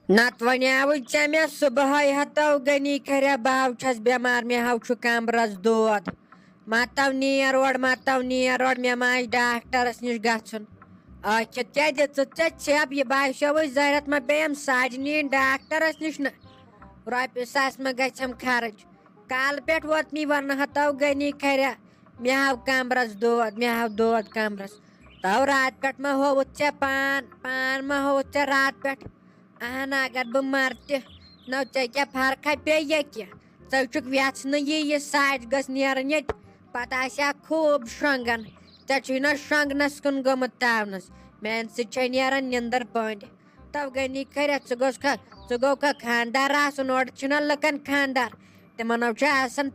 नत वनेव मे सुबह हतो गनी खर बह बेमार मे हाव कमरस दौद मतव नीर ओड मे मा डाक्टरस निश गन क्या दिप यह बासो जहरत मा पेम सज नीन डाक्टरस निश न रोपि सास मा गम खर्च कल पे वोत मी वन हतो गनी खर मे हाव कमरस दौद कमरस तव रात पे मा होवुत पान मा होवुत रात पे अहन अगर बह मर तौ क्या फर्क पे चुक वेन यह सज गन ये पत खूब शंगन ना शंगनस कुन गुत तावनस मान सह नीरान निंदर पंड तव गनी खर गो खानदार ओर लुकन खानदार तिमन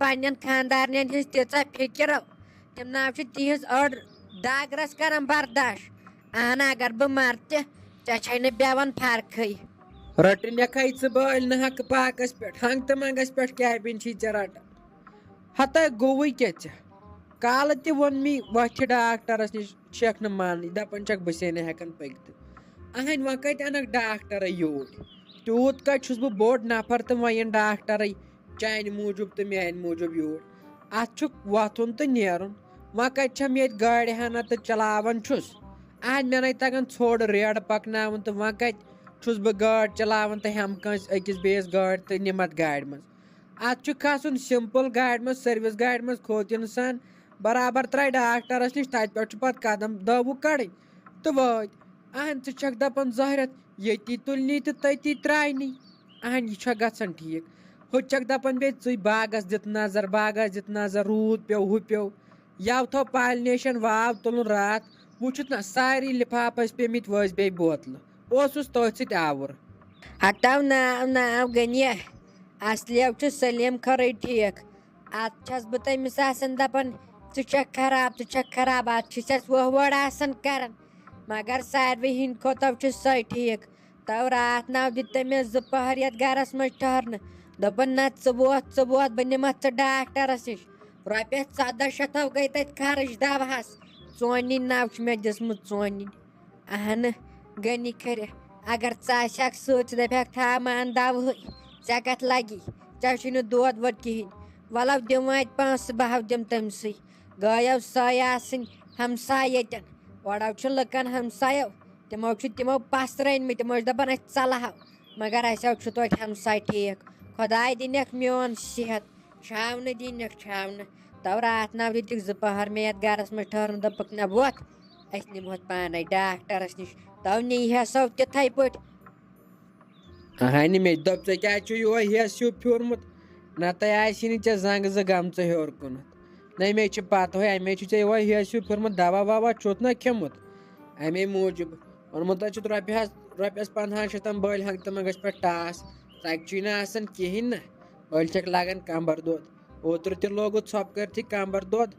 पन्न खानदारन हज तीचा फिक्र तम ना तिज अड़ दागरस कर बर्दाश्त अहन अगर बह मर ते बेवन फर्क रटन यख बाल न हक पाकस पे हंग तो मंगस पे क्या बिन रट हता गोव क्या कल तोन मी वह डाक्टरस नश शेख न मान दपान बसे हेकन पकत अहन वह कत अनक डाक्टर यूर तूत कत बह बोड़ नफर तो वन डाक्टर चान मूजूब तो मान मूजूब यूर अत वथुन तो नेरुन वह कत ये गाड़ हना तो चलावन अहन मे न तगन छोड़ रेड पकन तो वह कत बह गाड़ चलावन तो हम अकिस बेस गाड़ तो निमत गाड़ मज अत खसन सिंपल गाड़ मज सर्विस गाड़ मज खोत इंसान बराबर त्राय डाक्टरस नश तत पे पत कदम दवु कड़ तो वात अहन च दपान जहरत ये तुलनी तो तती त्रायनी अहन यह गसन ठीक हु दपान बे बागस दित नजर रूद पे हु पे यव थो पालनेशन वाव तुलन रात वुचुत ना सारी लिफाफस पेमित वज बे बोतल तथ सत आवर हतव नाव गनी असलियव सलीम खरे ठीक अत बह तमिस दपान खराब खराब अत वह कर मगर सारे हिंद खोतव सह ठीक तव रात नाव दित तमिस पहर ये गरस मज ठहरन दपन ना वोत बह निमत डाक्टरस नश रोपस 1400 गई तत खर्च दवाहस चोन नाव मे दिसमुत चोन अहन गनी खर अगर क सप था मान दवह ऐ कत लगी ऐ दौद वोद कहें वलो दिम अत पाँच बह दिम तमस गो सह हमसाय ये ओडव लुकन हमसायो तिमो पस रन तमो दपान चलह मगर असो तो हमसाय ठीक खुदाय दिन मोन सेहत छावन दिन छावन तव रात नाव दिख पहर मे ये गरस मज ठहरन दपक न वोत अस निमो पान डाक्टरस नश तव नीसो तिथे पे अहन मे दप क्या हेस हूँ फिरमुत नत चे जंग ज गम हेर कुन न मे पत अमे हेस हूँ फिरमुत दवा ववा चुत ना खेमुत अमे मूजूब ओनमुत रोपस 1500 बल हंग तो मंगस पे टास तक ना कहें ना बल लगन कंबर दौद ओतर त लोगुत सपकर थी कंबर दौद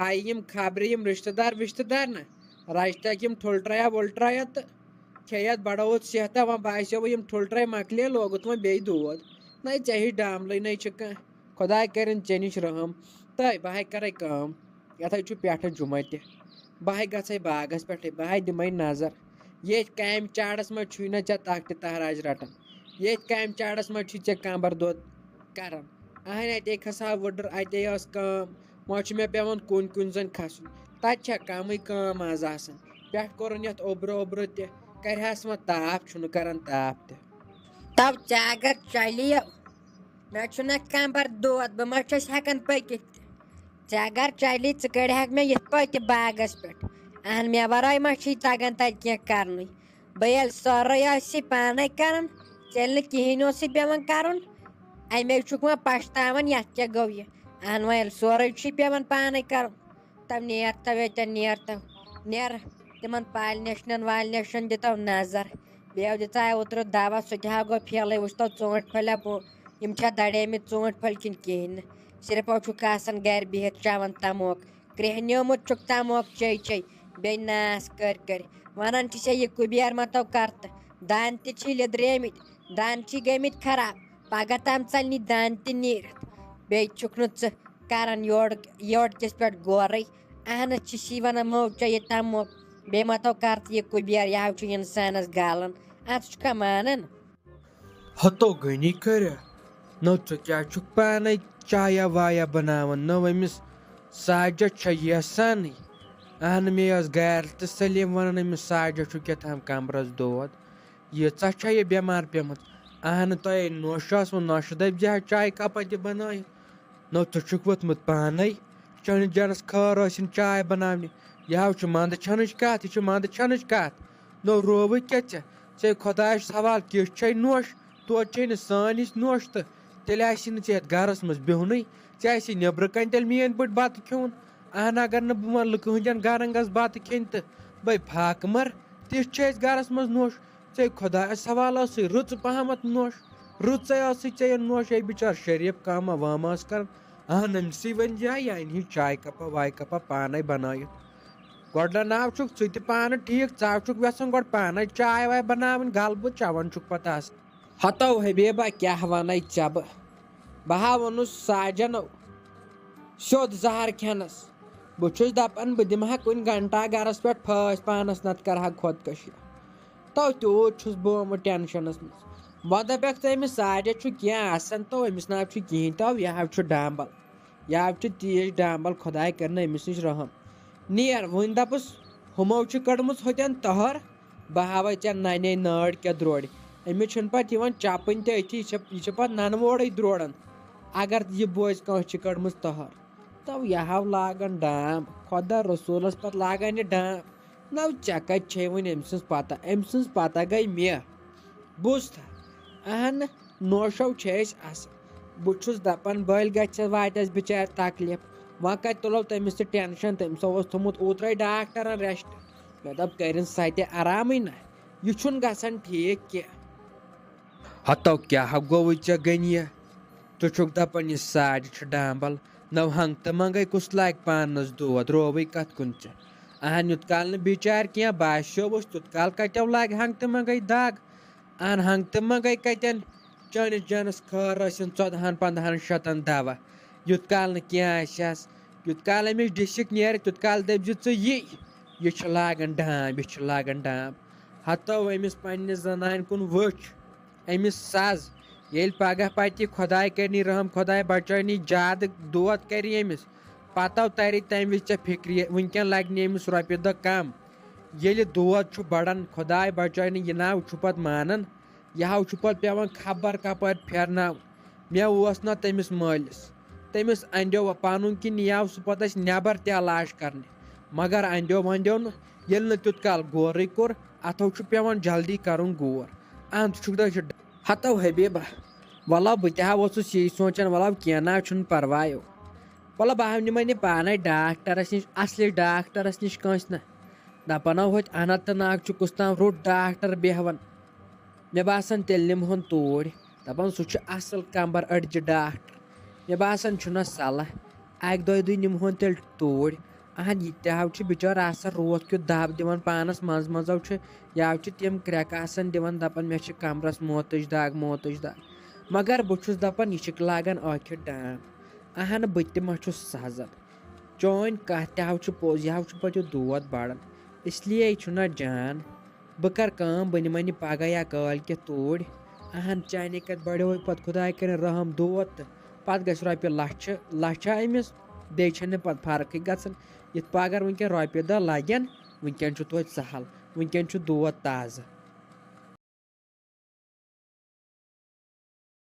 आई खबर रिश्तेदार विश्तेदार ना रजतक ठुलट्रया वुलट्रया तो खेत बढ़ोत सेहत वह बासो वह ठुलट्रे मकले लोगुत वह बे दौद न चे डामल न कह खुदा कर चे नश रहम तो बह कर कम ये पे जुम बह ग बागस पे बह दिम नजर ये कम चाड़स मज ना ऐ तख तहराज रटान ये कम चाड़स मज कंबर दौद कर अहन अते खसा वुडर अते कम वह मे पेवन कुन कुन जन खसन तत कम कम आज पे कोरन ये ओब्र ओब्र करहस वह ताप कर ताप तव अगर चलियो मे कंबर दौद बह मा हेकन पकित अगर चली कड़हक मे ये बागस पे अहन मे वर मा तगन तत कर बह सोरे पान कर चल कहें पेवन कर अमे वह पछतावन ये क्या गो यह अहन वह सोरे पेवन पान कर तब नेर नेर तिमन पालनेशन वालनेशन दितो नजर बे दिता ओतर दवा सह गो फेल वुचतो चोट फल दड़ेमित चोट फल किन कहें सिर्फ गर बिहत चवन तमोक क्रेहनोमुत तमोक चे बे नास कर वन यह कुबेर मतो कर दान तिद्रेमित दान गमित खराब पगह तम चल दान नीरत बे कर योड़ किस पे गोर अहन सी वन मो चे तमोक बे मतो कर यह कुबेर यह इंसानस गालन अत मान हतो गनी कर नो क्या पान चाया वाया बनावन नो अमिस साजा यसान अहन मे गर तो सलीम वन अमिस साजा क्या तम कमरस दोद यीचा यह बेमार पेम अहन तय नोश वो नोश दप जा चाय कप बन नो वोतमुत पान चन जनस खर चाय बनाने यह मंद छनच कत यह मंद छनच कत नो रोव क्या चे खुदा सवाल किस नोश तो सान नोश तो तेल े गरस मज बिहन चे नबर कन तेल मेन पे बत खोन अहन अगर न बह कहन गरन गस बत खेन तो भाई फाक मर तिथ गरस मज नोश चे खुदा सवाल रुच पहमत नोश रुच चे नोश ये बिचार शरीफ कामा वामा कर अहन अमसी वन जाए या अन चाय कपा वाय कपा पान बन गोड नाव पान ठीक चुक वेसन गो पान चाय वाय बनावन गल बह चवन पता हतो हबीबा क्या वन चब बह वनुस साजन सोद जहर खेनस बहुत दपान बह दिमा कुन घंटा गरस पे फस पानस नत कर खुदकशी तो तूत बह टेंशनस मज वो दपक अमिस साजा क्या तो अमिस नाव कहें तो यह डांबल यह तीज डांबल खुदा कर अमिस नश रहम नीर वन दपस हमो कड़म होतन तहर बह हावे ऐ नाने नाड़ क्या द्रोड़ अमिस पे चपन तथी यह पे ननवोड़ द्रोड़न अगर यह बोज कह कड़म तहर तो यह लागन डाम खुदा रसूलस पे लागन यह डाम नव चे कत वन अम पता गई मे बुझ अहन नोशो अस बहुत दपान बल गस बिचार तकलीफ वह कत तुलो तमिस टेंशन तमसो थोमुत ओत्र डॉक्टर रेस्ट मे दप कर सत आराम ना यह गसान ठीक कह हतो क्या गो ऐ गनी तुक दपान यह साज डांबल नव हंग तो मंगई कुस लाग पानस दोद रोवे कत कुन अहन युत काल बिचार क्या बास्योस तुत काल कतो लाग हंग तो मंगई दाग अहन हंग तो मंगई कतन चनिस जनस खर 14-15 शतन दवा युत काल क्या युत काल अमिस डिसिक नेर तुत काल दपज यह लागन डाम हतो अमिस पन्ने जनान कुन वच अमिस सज ये पगह पति खुदा कर रहम खुदा बचानी ज्यादा दोद कर अमिस पतो तर तम विज फिक्र वनकन लगे अमिस रोपये दह कम ये दोद बढ़ान खुदा बचानी यह नाव पे मानन यह पे पेवान खबर कपर फेरन मे ना तमिस मालिस तमिस अंदो पन किन यह सह पे नबर तलाश करने मगर अंदो वंदो न तुत काल गोर कोर अथो पेवान जल्दी कर गोर अहन हतो हबीबा वलो बह यही सोचान वलो क्या ना परवाह वलो बह निम पान डॉक्टरस नश असली डॉक्टरस नश कंस ना दपान होत अनंत नाग कुस ताम रुट डॉक्टर बेहवन मे बासान तेल निमहन तोड़ दपान सह असल कम्बर अड़ज डॉक्टर मे बासान सलाह अक दो निमहन तेल तोड़ अहन यह बिचार आसान रोत क्यों दब दिवान पानस मजो यह तम क्रैक दिवान दपान मे कमरस मोतज दाग मगर बहुत दपान यह लागन आखिर डाम अहन बह तमा सजन चोन कह पोज यह पे दोद बढ़ान इसलिए ना जान बह कर बह निम पगह या काल के तोड़ अहन चाने कत बढ़ो पे खुदा कर रहम दोद तो पे रोपये लछा अमिस बे पे फर्क गसन इत पगर वनकन रोपये दह लगन वनकन तो सहल वनकन दोद ताज़ा।